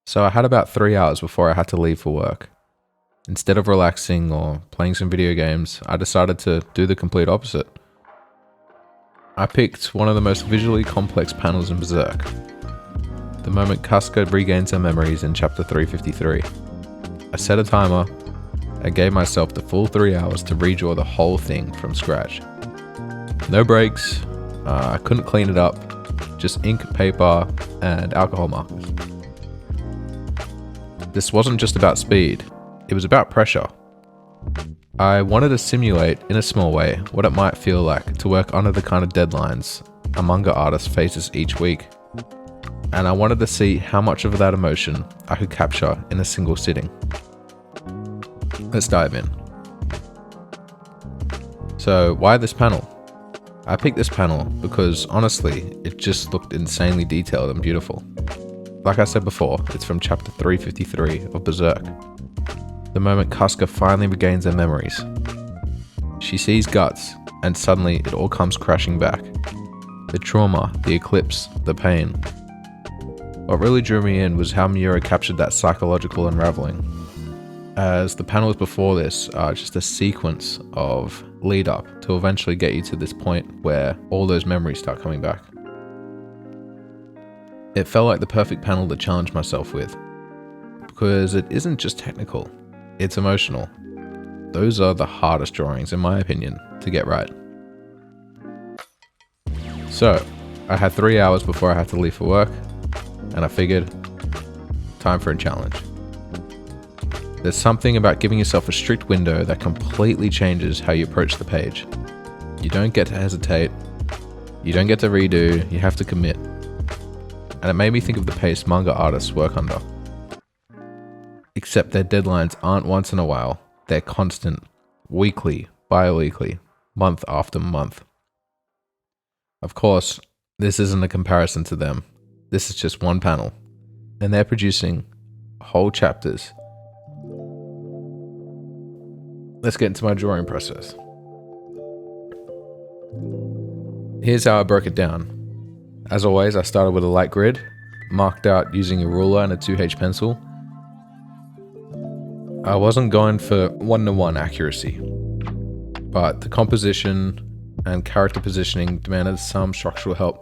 So I had about 3 hours before I had to leave for work. Instead of relaxing or playing some video games, I decided to do the complete opposite. I picked one of the most visually complex panels in Berserk. The moment Casca regains her memories in chapter 353. I set a timer and gave myself the full 3 hours to redraw the whole thing from scratch. No breaks, I couldn't clean it up, just ink, paper, and alcohol markers. This wasn't just about speed, it was about pressure. I wanted to simulate, in a small way, what it might feel like to work under the kind of deadlines a manga artist faces each week. And I wanted to see how much of that emotion I could capture in a single sitting. Let's dive in. So, why this panel? I picked this panel because, honestly, it just looked insanely detailed and beautiful. Like I said before, it's from chapter 353 of Berserk. The moment Casca finally regains her memories. She sees Guts, and suddenly it all comes crashing back. The trauma, the eclipse, the pain. What really drew me in was how Miura captured that psychological unraveling. As the panels before this are just a sequence of lead up to eventually get you to this point where all those memories start coming back. It felt like the perfect panel to challenge myself with, because it isn't just technical, it's emotional. Those are the hardest drawings, in my opinion, to get right. So, I had 3 hours before I had to leave for work, and I figured, time for a challenge. There's something about giving yourself a strict window that completely changes how you approach the page. You don't get to hesitate, you don't get to redo, you have to commit. And it made me think of the pace manga artists work under. Except their deadlines aren't once in a while, they're constant, weekly, bi-weekly, month after month. Of course, this isn't a comparison to them, this is just one panel, and they're producing whole chapters. Let's get into my drawing process. Here's how I broke it down. As always, I started with a light grid, marked out using a ruler and a 2H pencil. I wasn't going for one-to-one accuracy, but the composition and character positioning demanded some structural help.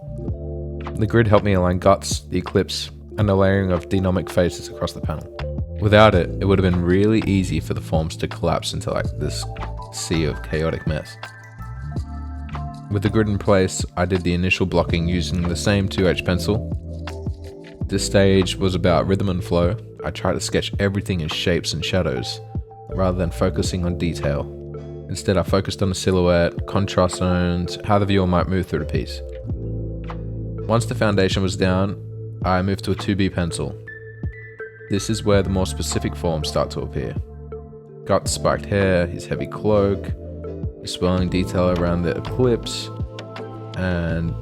The grid helped me align Guts, the Eclipse, and the layering of dynamic faces across the panel. Without it, it would have been really easy for the forms to collapse into like this sea of chaotic mess. With the grid in place, I did the initial blocking using the same 2H pencil. This stage was about rhythm and flow. I tried to sketch everything in shapes and shadows, rather than focusing on detail. Instead, I focused on the silhouette, contrast zones, how the viewer might move through the piece. Once the foundation was down, I moved to a 2B pencil. This is where the more specific forms start to appear. Guts' spiked hair, his heavy cloak, the swirling detail around the eclipse, and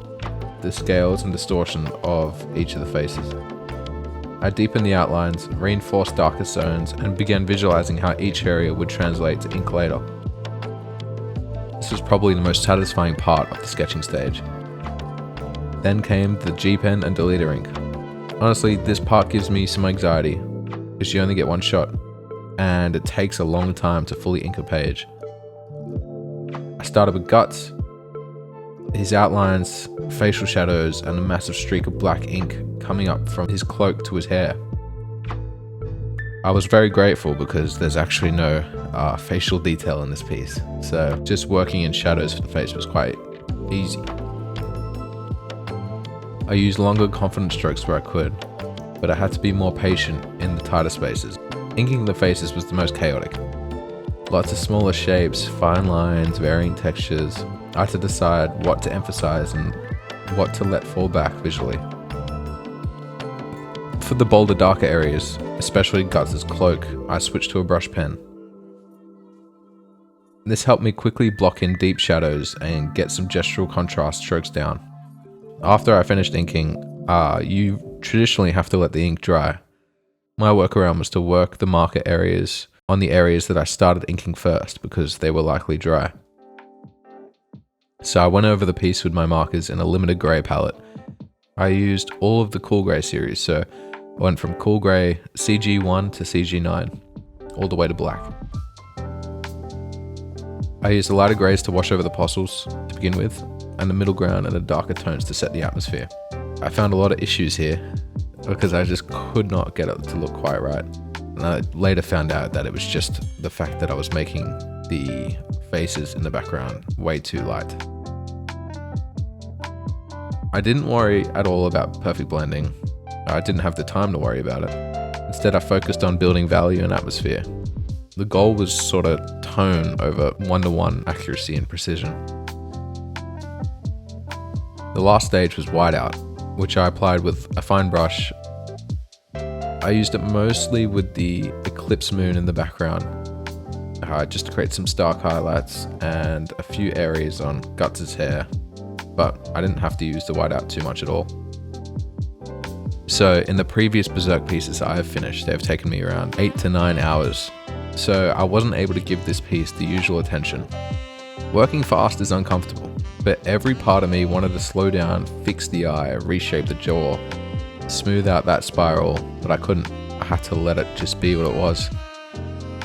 the scales and distortion of each of the faces. I deepened the outlines, reinforced darker zones, and began visualizing how each area would translate to ink later. This was probably the most satisfying part of the sketching stage. Then came the G-pen and deleter ink. Honestly, this part gives me some anxiety, because you only get one shot, and it takes a long time to fully ink a page. I started with Guts, his outlines, facial shadows, and a massive streak of black ink coming up from his cloak to his hair. I was very grateful because there's actually no facial detail in this piece, so just working in shadows for the face was quite easy. I used longer confident strokes where I could, but I had to be more patient in the tighter spaces. Inking the faces was the most chaotic. Lots of smaller shapes, fine lines, varying textures. I had to decide what to emphasize and what to let fall back visually. For the bolder, darker areas, especially Guts' cloak, I switched to a brush pen. This helped me quickly block in deep shadows and get some gestural contrast strokes down. After I finished inking, you traditionally have to let the ink dry. My workaround was to work the marker areas on the areas that I started inking first because they were likely dry. So I went over the piece with my markers in a limited grey palette. I used all of the Cool Grey series, so I went from cool grey CG1 to CG9, all the way to black. I used the lighter greys to wash over the apostles to begin with, and the middle ground and the darker tones to set the atmosphere. I found a lot of issues here because I just could not get it to look quite right. And I later found out that it was just the fact that I was making the faces in the background way too light. I didn't worry at all about perfect blending. I didn't have the time to worry about it. Instead, I focused on building value and atmosphere. The goal was sort of tone over one-to-one accuracy and precision. The last stage was whiteout, which I applied with a fine brush. I used it mostly with the Eclipse moon in the background, just to create some stark highlights and a few areas on Guts' hair, but I didn't have to use the whiteout too much at all. So in the previous Berserk pieces I have finished, they've taken me around 8 to 9 hours, so I wasn't able to give this piece the usual attention. Working fast is uncomfortable, but every part of me wanted to slow down, fix the eye, reshape the jaw, smooth out that spiral, but I couldn't. I had to let it just be what it was.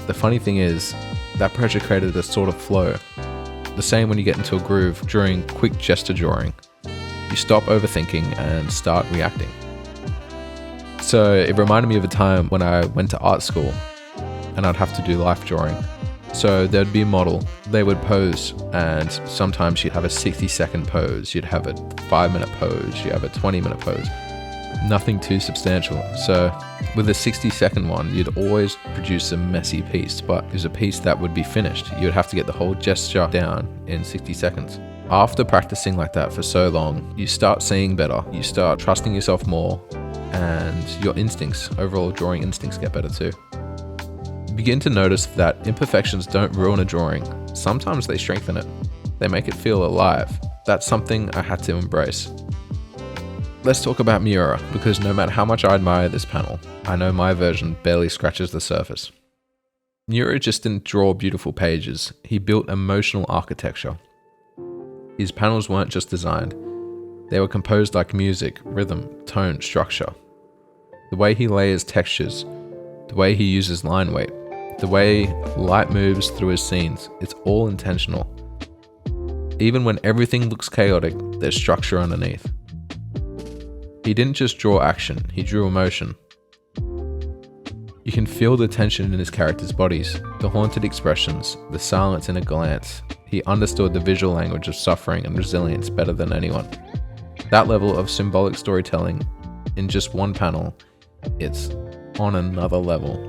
The funny thing is, that pressure created a sort of flow. The same when you get into a groove during quick gesture drawing. You stop overthinking and start reacting. So it reminded me of a time when I went to art school and I'd have to do life drawing. So there'd be a model, they would pose, and sometimes you'd have a 60-second pose, you'd have a 5-minute pose, you'd have a 20-minute pose. Nothing too substantial. So with a 60-second one, you'd always produce a messy piece, but it was a piece that would be finished. You'd have to get the whole gesture down in 60 seconds. After practicing like that for so long, you start seeing better, you start trusting yourself more, and your instincts, overall drawing instincts, get better too. You begin to notice that imperfections don't ruin a drawing. Sometimes they strengthen it. They make it feel alive. That's something I had to embrace. Let's talk about Miura, because no matter how much I admire this panel, I know my version barely scratches the surface. Miura just didn't draw beautiful pages, he built emotional architecture. His panels weren't just designed, they were composed like music, rhythm, tone, structure. The way he layers textures, the way he uses line weight, the way light moves through his scenes, it's all intentional. Even when everything looks chaotic, there's structure underneath. He didn't just draw action, he drew emotion. You can feel the tension in his characters' bodies, the haunted expressions, the silence in a glance. He understood the visual language of suffering and resilience better than anyone. That level of symbolic storytelling in just one panel, it's on another level.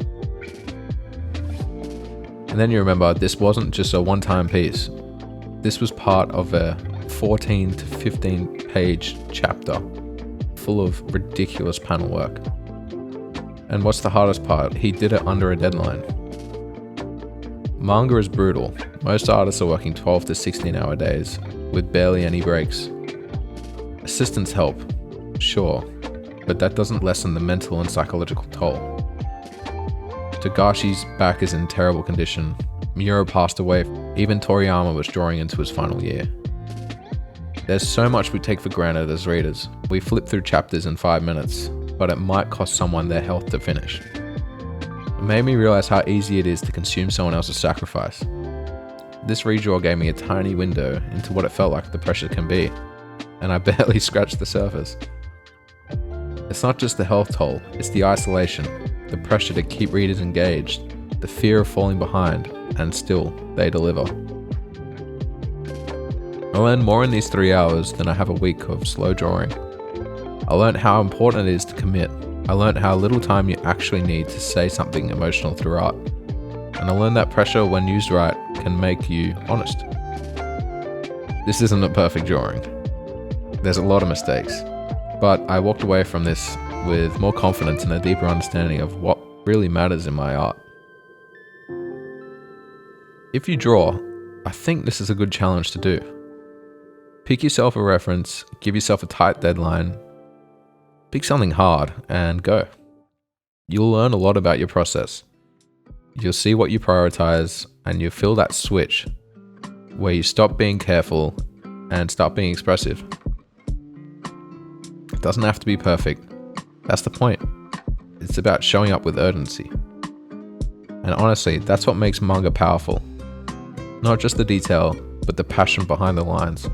And then you remember, this wasn't just a one-time piece. This was part of a 14 to 15 page chapter full of ridiculous panel work. And what's the hardest part? He did it under a deadline. Manga is brutal. Most artists are working 12 to 16 hour days with barely any breaks. Assistants help, sure, but that doesn't lessen the mental and psychological toll. Togashi's back is in terrible condition. Miura passed away. Even Toriyama was drawing into his final year. There's so much we take for granted as readers. We flip through chapters in 5 minutes, but it might cost someone their health to finish. It made me realize how easy it is to consume someone else's sacrifice. This redraw gave me a tiny window into what it felt like the pressure can be, and I barely scratched the surface. It's not just the health toll, it's the isolation, the pressure to keep readers engaged, the fear of falling behind, and still, they deliver. I learned more in these 3 hours than I have a week of slow drawing. I learned how important it is to commit. I learned how little time you actually need to say something emotional through art. And I learned that pressure, when used right, can make you honest. This isn't a perfect drawing. There's a lot of mistakes. But I walked away from this with more confidence and a deeper understanding of what really matters in my art. If you draw, I think this is a good challenge to do. Pick yourself a reference, give yourself a tight deadline, pick something hard, and go. You'll learn a lot about your process. You'll see what you prioritize, and you'll feel that switch where you stop being careful and start being expressive. It doesn't have to be perfect. That's the point. It's about showing up with urgency. And honestly, that's what makes manga powerful. Not just the detail, but the passion behind the lines.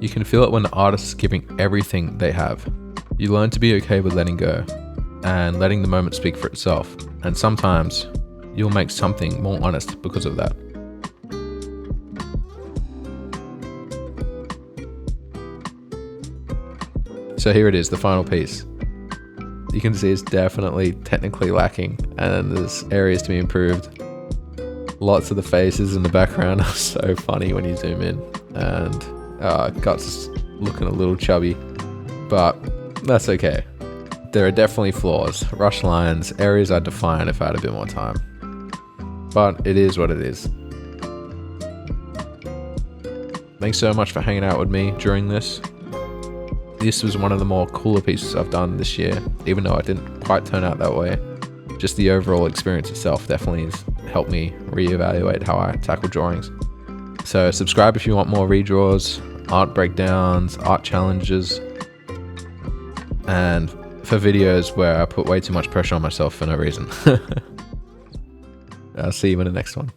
You can feel it when the artist is giving everything they have. You learn to be okay with letting go, and letting the moment speak for itself. And sometimes, you'll make something more honest because of that. So here it is, the final piece. You can see it's definitely technically lacking, and there's areas to be improved. Lots of the faces in the background are so funny when you zoom in, and Guts looking a little chubby, but that's okay. There are definitely flaws, rush lines, areas I'd define if I had a bit more time. But it is what it is. Thanks so much for hanging out with me during this. This was one of the more cooler pieces I've done this year, even though it didn't quite turn out that way. Just the overall experience itself definitely has helped me reevaluate how I tackle drawings. So subscribe if you want more redraws, art breakdowns, art challenges, and for videos where I put way too much pressure on myself for no reason. I'll see you in the next one.